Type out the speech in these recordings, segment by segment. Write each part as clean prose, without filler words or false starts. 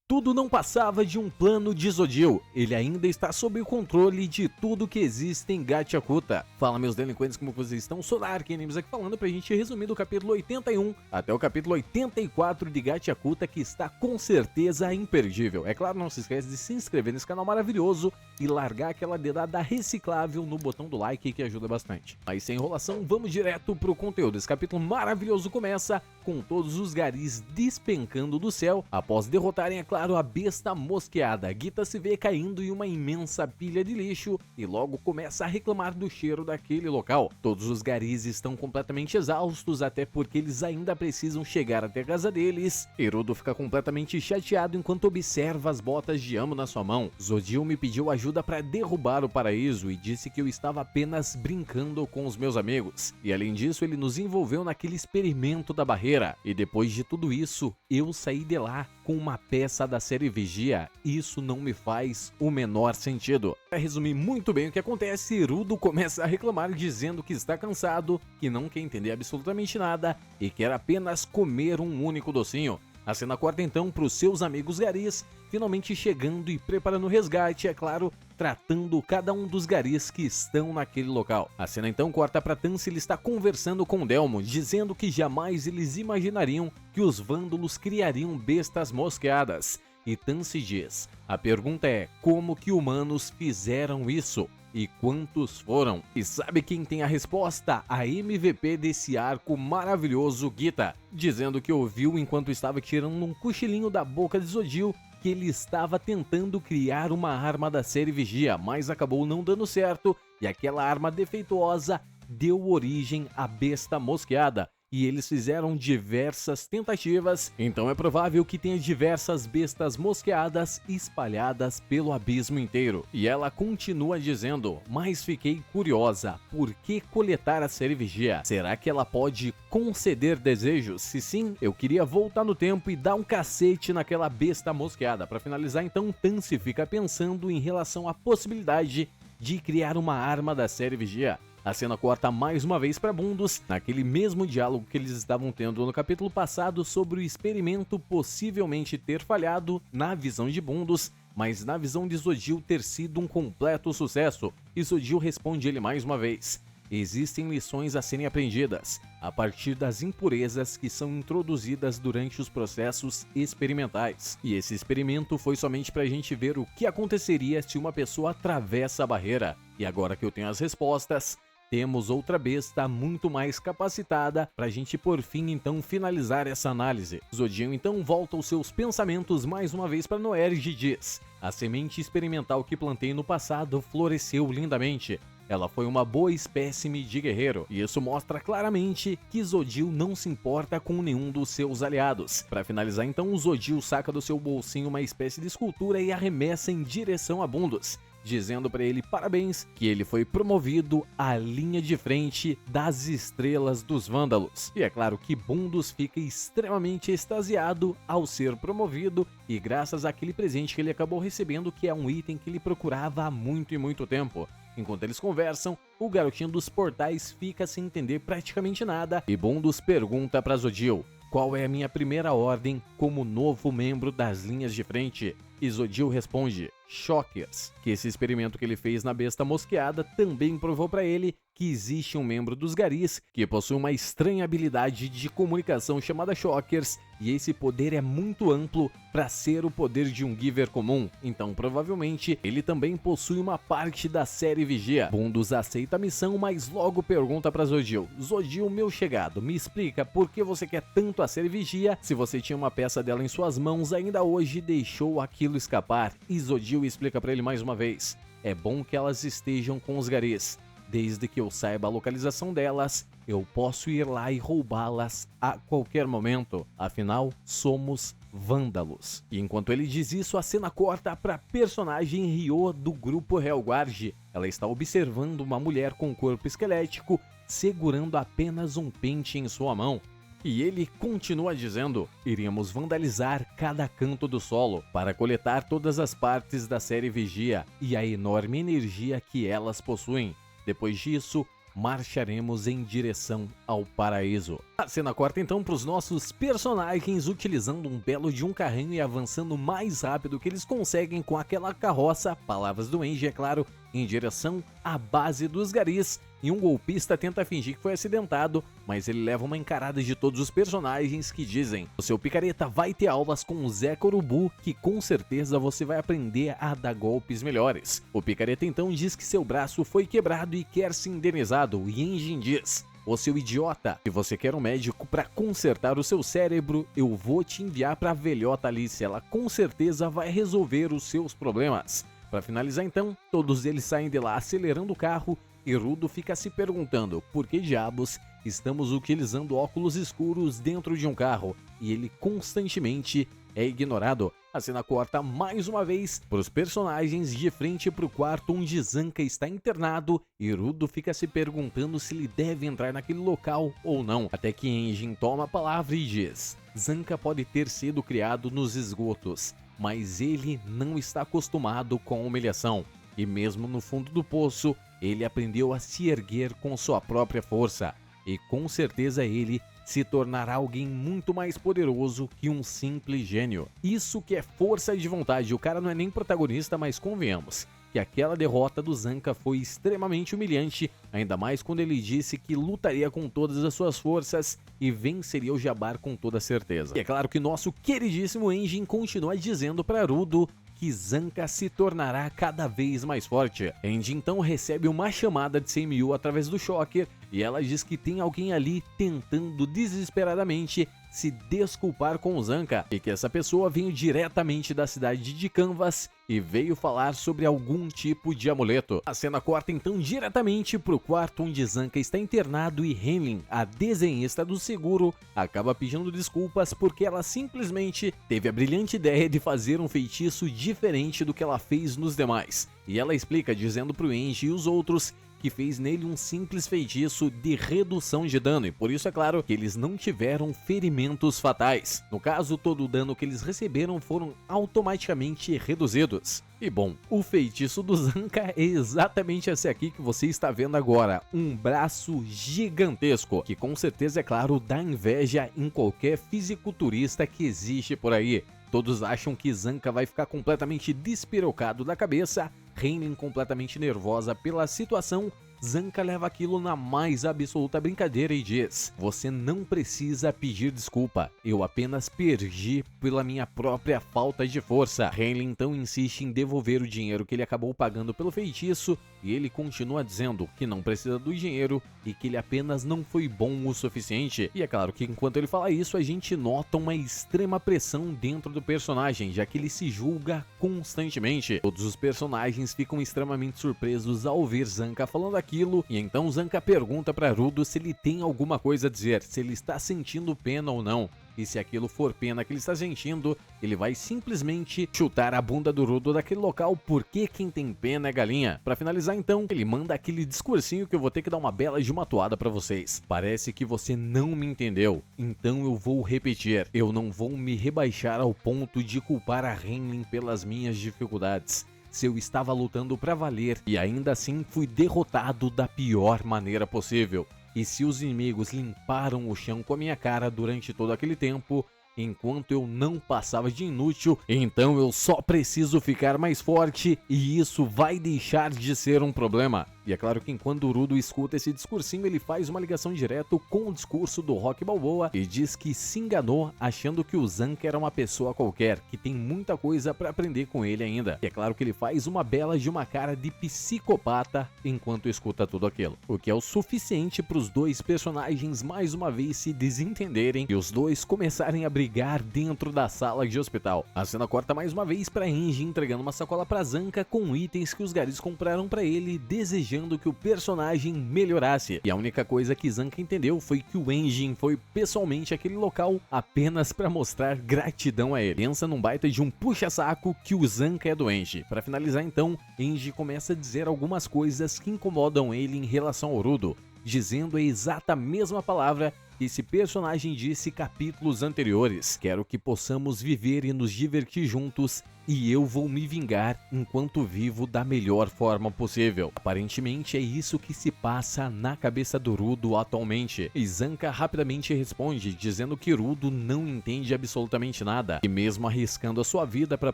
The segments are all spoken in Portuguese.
Tudo não passava de um plano de Zodiel. Ele ainda está sob o controle de tudo que existe em Gachakuta. Fala, meus delinquentes, como vocês estão? Solar Animes aqui falando pra gente resumir do capítulo 81 até o capítulo 84 de Gachakuta, que está com certeza imperdível. É claro, não se esquece de se inscrever nesse canal maravilhoso e largar aquela dedada reciclável no botão do like, que ajuda bastante. Mas sem enrolação, vamos direto pro conteúdo. Esse capítulo maravilhoso começa com todos os garis despencando do céu após derrotarem, é claro, a besta mosqueada. Gita se vê caindo em uma imensa pilha de lixo e logo começa a reclamar do cheiro daquele local. Todos os garis estão completamente exaustos, até porque eles ainda precisam chegar até a casa deles. Hirudo fica completamente chateado enquanto observa as botas de Amo na sua mão. Zodiel me pediu ajuda para derrubar o paraíso e disse que eu estava apenas brincando com os meus amigos. E além disso, ele nos envolveu naquele experimento da barreira. E depois de tudo isso, eu saí de lá com uma peça da série Vigia. Isso não me faz o menor sentido. Para resumir muito bem o que acontece, Hirudo começa a reclamar dizendo que está cansado, que não quer entender absolutamente nada e quer apenas comer um único docinho. A cena corta então para os seus amigos garis, finalmente chegando e preparando o resgate, é claro, tratando cada um dos garis que estão naquele local. A cena então corta para Tansy, ele está conversando com Delmo, dizendo que jamais eles imaginariam que os vândalos criariam bestas mosqueadas. E Tansy diz, a pergunta é, como que humanos fizeram isso? E quantos foram? E sabe quem tem a resposta? A MVP desse arco maravilhoso, Gita, dizendo que ouviu enquanto estava tirando um cochilinho da boca de Zodiel que ele estava tentando criar uma arma da série Vigia, mas acabou não dando certo e aquela arma defeituosa deu origem à besta mosqueada. E eles fizeram diversas tentativas, então é provável que tenha diversas bestas mosqueadas espalhadas pelo abismo inteiro. E ela continua dizendo, mas fiquei curiosa, por que coletar a série Vigia? Será que ela pode conceder desejos? Se sim, eu queria voltar no tempo e dar um cacete naquela besta mosqueada. Para finalizar então, Tansy fica pensando em relação à possibilidade de criar uma arma da série Vigia. A cena corta mais uma vez para Bundus, naquele mesmo diálogo que eles estavam tendo no capítulo passado sobre o experimento possivelmente ter falhado na visão de Bundus, mas na visão de Zodiel ter sido um completo sucesso. E Zodiel responde ele mais uma vez. Existem lições a serem aprendidas a partir das impurezas que são introduzidas durante os processos experimentais. E esse experimento foi somente para a gente ver o que aconteceria se uma pessoa atravessa a barreira. E agora que eu tenho as respostas, temos outra besta muito mais capacitada para a gente por fim então finalizar essa análise. Zodiel então volta aos seus pensamentos mais uma vez para Noerge e diz, a semente experimental que plantei no passado floresceu lindamente. Ela foi uma boa espécime de guerreiro, e isso mostra claramente que Zodiel não se importa com nenhum dos seus aliados. Para finalizar então, Zodiel saca do seu bolsinho uma espécie de escultura e arremessa em direção a Bundus, dizendo para ele parabéns, que ele foi promovido à linha de frente das estrelas dos vândalos. E é claro que Bundus fica extremamente extasiado ao ser promovido e graças àquele presente que ele acabou recebendo, que é um item que ele procurava há muito e muito tempo. Enquanto eles conversam, o garotinho dos portais fica sem entender praticamente nada e Bundus pergunta para Zodiel, qual é a minha primeira ordem como novo membro das linhas de frente? E Zodiel responde, Shockers, que esse experimento que ele fez na besta mosqueada também provou para ele que existe um membro dos garis que possui uma estranha habilidade de comunicação chamada Shockers, e esse poder é muito amplo para ser o poder de um Giver comum, então provavelmente ele também possui uma parte da série Vigia. Bundus aceita a missão, mas logo pergunta para Zodiel, Zodiel, meu chegado, me explica por que você quer tanto a série Vigia, se você tinha uma peça dela em suas mãos, ainda hoje deixou aquilo escapar. E Zodiel explica para ele mais uma vez, é bom que elas estejam com os garis. Desde que eu saiba a localização delas, eu posso ir lá e roubá-las a qualquer momento. Afinal, somos vândalos. E enquanto ele diz isso, a cena corta para a personagem Ryo do grupo Helguard. Ela está observando uma mulher com corpo esquelético segurando apenas um pente em sua mão. E ele continua dizendo, iríamos vandalizar cada canto do solo para coletar todas as partes da série Vigia e a enorme energia que elas possuem. Depois disso, marcharemos em direção ao paraíso. A cena corta então para os nossos personagens utilizando um belo de um carrinho e avançando mais rápido que eles conseguem com aquela carroça, palavras do Engie, é claro, em direção à base dos garis. E um golpista tenta fingir que foi acidentado, mas ele leva uma encarada de todos os personagens que dizem: o seu picareta vai ter aulas com o Zé Corubu, que com certeza você vai aprender a dar golpes melhores. O picareta então diz que seu braço foi quebrado e quer se indenizado, e Engie diz: ô seu idiota, se você quer um médico para consertar o seu cérebro, eu vou te enviar para a velhota Alice, ela com certeza vai resolver os seus problemas. Para finalizar então, todos eles saem de lá acelerando o carro e Rudo fica se perguntando por que diabos estamos utilizando óculos escuros dentro de um carro e ele constantemente é ignorado. A cena corta mais uma vez para os personagens de frente para o quarto onde Zanca está internado e Rudo fica se perguntando se ele deve entrar naquele local ou não, até que Engie toma a palavra e diz: Zanca pode ter sido criado nos esgotos, mas ele não está acostumado com a humilhação e mesmo no fundo do poço ele aprendeu a se erguer com sua própria força e com certeza ele se tornará alguém muito mais poderoso que um simples gênio. Isso que é força de vontade, o cara não é nem protagonista, mas convenhamos que aquela derrota do Zanca foi extremamente humilhante, ainda mais quando ele disse que lutaria com todas as suas forças e venceria o Jabbar com toda certeza. E é claro que nosso queridíssimo Engie continua dizendo para Rudo que Zanca se tornará cada vez mais forte. Engie então recebe uma chamada de Seiyu através do Shocker e ela diz que tem alguém ali tentando desesperadamente se desculpar com o Zanca e que essa pessoa veio diretamente da cidade de Canvas e veio falar sobre algum tipo de amuleto. A cena corta então diretamente pro quarto onde Zanca está internado e Henlin, a desenhista do seguro, acaba pedindo desculpas porque ela simplesmente teve a brilhante ideia de fazer um feitiço diferente do que ela fez nos demais. E ela explica dizendo pro Engie e os outros que fez nele um simples feitiço de redução de dano e por isso é claro que eles não tiveram ferimentos fatais. No caso, todo o dano que eles receberam foram automaticamente reduzidos. E bom, o feitiço do Zanca é exatamente esse aqui que você está vendo agora, um braço gigantesco, que com certeza é claro dá inveja em qualquer fisiculturista que existe por aí. Todos acham que Zanca vai ficar completamente despirocado da cabeça, Henlin completamente nervosa pela situação. Zanca leva aquilo na mais absoluta brincadeira e diz: você não precisa pedir desculpa, eu apenas perdi pela minha própria falta de força. Henlin então insiste em devolver o dinheiro que ele acabou pagando pelo feitiço e ele continua dizendo que não precisa do dinheiro e que ele apenas não foi bom o suficiente. E é claro que enquanto ele fala isso, a gente nota uma extrema pressão dentro do personagem, já que ele se julga constantemente. Todos os personagens ficam extremamente surpresos ao ouvir Zanca falando aquilo, e então Zanca pergunta para Rudo se ele tem alguma coisa a dizer, se ele está sentindo pena ou não. E se aquilo for pena que ele está sentindo, ele vai simplesmente chutar a bunda do Rudo daquele local, porque quem tem pena é galinha. Para finalizar então, ele manda aquele discursinho que eu vou ter que dar uma bela de uma toada para vocês. Parece que você não me entendeu, então eu vou repetir. Eu não vou me rebaixar ao ponto de culpar a Henlin pelas minhas dificuldades. Se eu estava lutando para valer e ainda assim fui derrotado da pior maneira possível. E se os inimigos limparam o chão com a minha cara durante todo aquele tempo, enquanto eu não passava de inútil, então eu só preciso ficar mais forte e isso vai deixar de ser um problema. E é claro que enquanto o Rudo escuta esse discursinho, ele faz uma ligação direto com o discurso do Rock Balboa e diz que se enganou achando que o Zanca era uma pessoa qualquer, que tem muita coisa para aprender com ele ainda. E é claro que ele faz uma bela de uma cara de psicopata enquanto escuta tudo aquilo. O que é o suficiente para os dois personagens mais uma vez se desentenderem e os dois começarem a brigar dentro da sala de hospital. A cena corta mais uma vez para Engie entregando uma sacola para Zanca com itens que os garis compraram para ele, desejando que o personagem melhorasse. E a única coisa que Zanca entendeu foi que o Engie foi pessoalmente àquele local apenas para mostrar gratidão a ele. Pensa num baita de um puxa-saco que o Zanca é do Engie. Para finalizar então, Engie começa a dizer algumas coisas que incomodam ele em relação ao Rudo, dizendo a exata mesma palavra que esse personagem disse capítulos anteriores. Quero que possamos viver e nos divertir juntos, e eu vou me vingar enquanto vivo da melhor forma possível. Aparentemente é isso que se passa na cabeça do Rudo atualmente. E Zanka rapidamente responde, dizendo que Rudo não entende absolutamente nada, e mesmo arriscando a sua vida para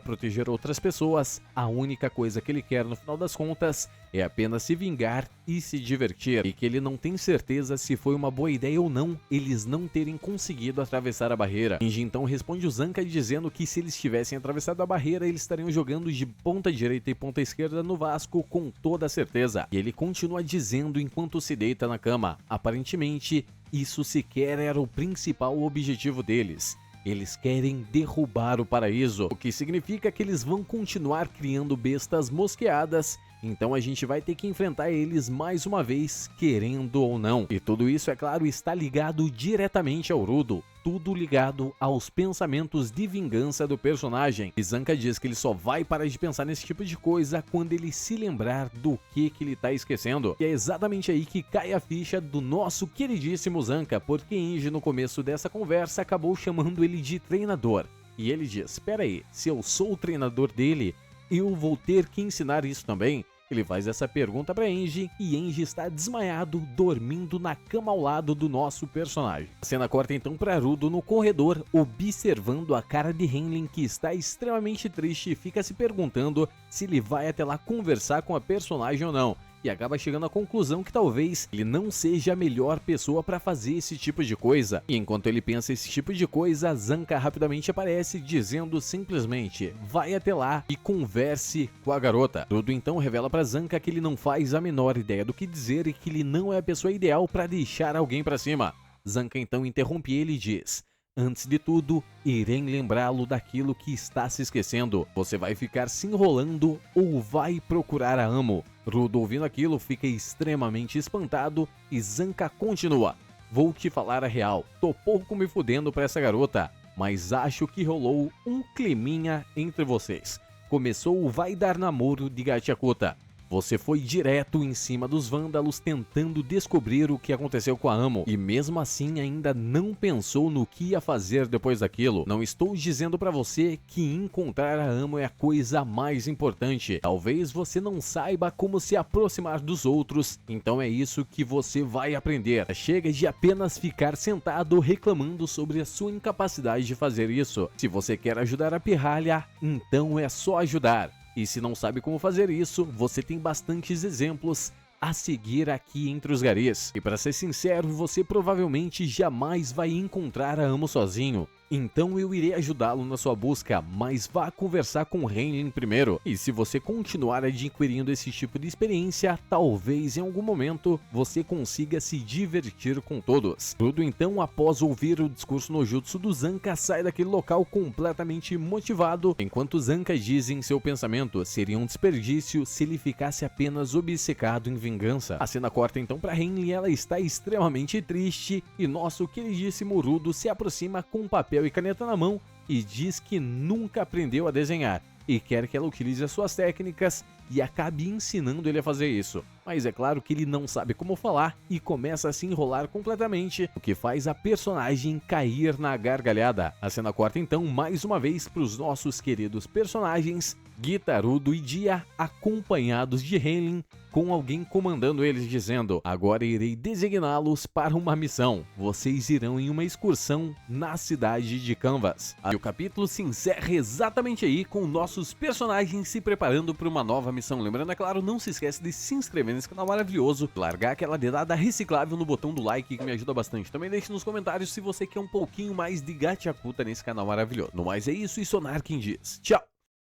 proteger outras pessoas, a única coisa que ele quer no final das contas é apenas se vingar e se divertir, e que ele não tem certeza se foi uma boa ideia ou não eles não terem conseguido atravessar a barreira. Shinji então responde o Zanka dizendo que se eles tivessem atravessado a barreira, eles estariam jogando de ponta direita e ponta esquerda no Vasco com toda certeza. E ele continua dizendo enquanto se deita na cama, aparentemente isso sequer era o principal objetivo deles. Eles querem derrubar o paraíso, o que significa que eles vão continuar criando bestas mosqueadas, então a gente vai ter que enfrentar eles mais uma vez, querendo ou não. E tudo isso, é claro, está ligado diretamente ao Rudo, tudo ligado aos pensamentos de vingança do personagem. E Zanka diz que ele só vai parar de pensar nesse tipo de coisa quando ele se lembrar do que ele tá esquecendo. E é exatamente aí que cai a ficha do nosso queridíssimo Zanka, porque Enji no começo dessa conversa acabou chamando ele de treinador. E ele diz, espera aí, se eu sou o treinador dele, eu vou ter que ensinar isso também? Ele faz essa pergunta para Enji e Enji está desmaiado, dormindo na cama ao lado do nosso personagem. A cena corta então para Rudo no corredor, observando a cara de Henlin, que está extremamente triste e fica se perguntando se ele vai até lá conversar com a personagem ou não. E acaba chegando à conclusão que talvez ele não seja a melhor pessoa para fazer esse tipo de coisa. E enquanto ele pensa esse tipo de coisa, Zanka rapidamente aparece dizendo simplesmente, vai até lá e converse com a garota. Rudo então revela para Zanka que ele não faz a menor ideia do que dizer e que ele não é a pessoa ideal para deixar alguém para cima. Zanka então interrompe ele e diz, antes de tudo, irei lembrá-lo daquilo que está se esquecendo. Você vai ficar se enrolando ou vai procurar a Amo? Rudo, ouvindo aquilo, fica extremamente espantado e Zanka continua. Vou te falar a real, tô pouco me fudendo pra essa garota, mas acho que rolou um climinha entre vocês. Começou o vai dar namoro de Gachiakuta. Você foi direto em cima dos vândalos tentando descobrir o que aconteceu com a Amo e mesmo assim ainda não pensou no que ia fazer depois daquilo. Não estou dizendo pra você que encontrar a Amo é a coisa mais importante. Talvez você não saiba como se aproximar dos outros, então é isso que você vai aprender. Chega de apenas ficar sentado reclamando sobre a sua incapacidade de fazer isso. Se você quer ajudar a pirralha, então é só ajudar. E se não sabe como fazer isso, você tem bastantes exemplos a seguir aqui entre os garis. E para ser sincero, você provavelmente jamais vai encontrar a Amo sozinho. Então eu irei ajudá-lo na sua busca, mas vá conversar com Henlin primeiro. E se você continuar adquirindo esse tipo de experiência, talvez em algum momento você consiga se divertir com todos. Tudo então, após ouvir o discurso no jutsu do Zanka, sai daquele local completamente motivado, enquanto Zanka diz em seu pensamento, seria um desperdício se ele ficasse apenas obcecado em vingança. A cena corta então para Henlin, ela está extremamente triste e nosso queridíssimo Rudo se aproxima com um papel e caneta na mão e diz que nunca aprendeu a desenhar e quer que ela utilize as suas técnicas e acabe ensinando ele a fazer isso. Mas é claro que ele não sabe como falar e começa a se enrolar completamente, o que faz a personagem cair na gargalhada. A cena corta então mais uma vez para os nossos queridos personagens Gita, Rudo e Dia, acompanhados de Henlin, com alguém comandando eles dizendo, agora irei designá-los para uma missão. Vocês irão em uma excursão na cidade de Canvas. E o capítulo se encerra exatamente aí com nossos personagens se preparando para uma nova missão. Lembrando, é claro, não se esquece de se inscrever nesse canal maravilhoso, largar aquela dedada reciclável no botão do like que me ajuda bastante. Também deixe nos comentários se você quer um pouquinho mais de Gachiakuta nesse canal maravilhoso. No mais é isso e Sonar quem diz. Tchau!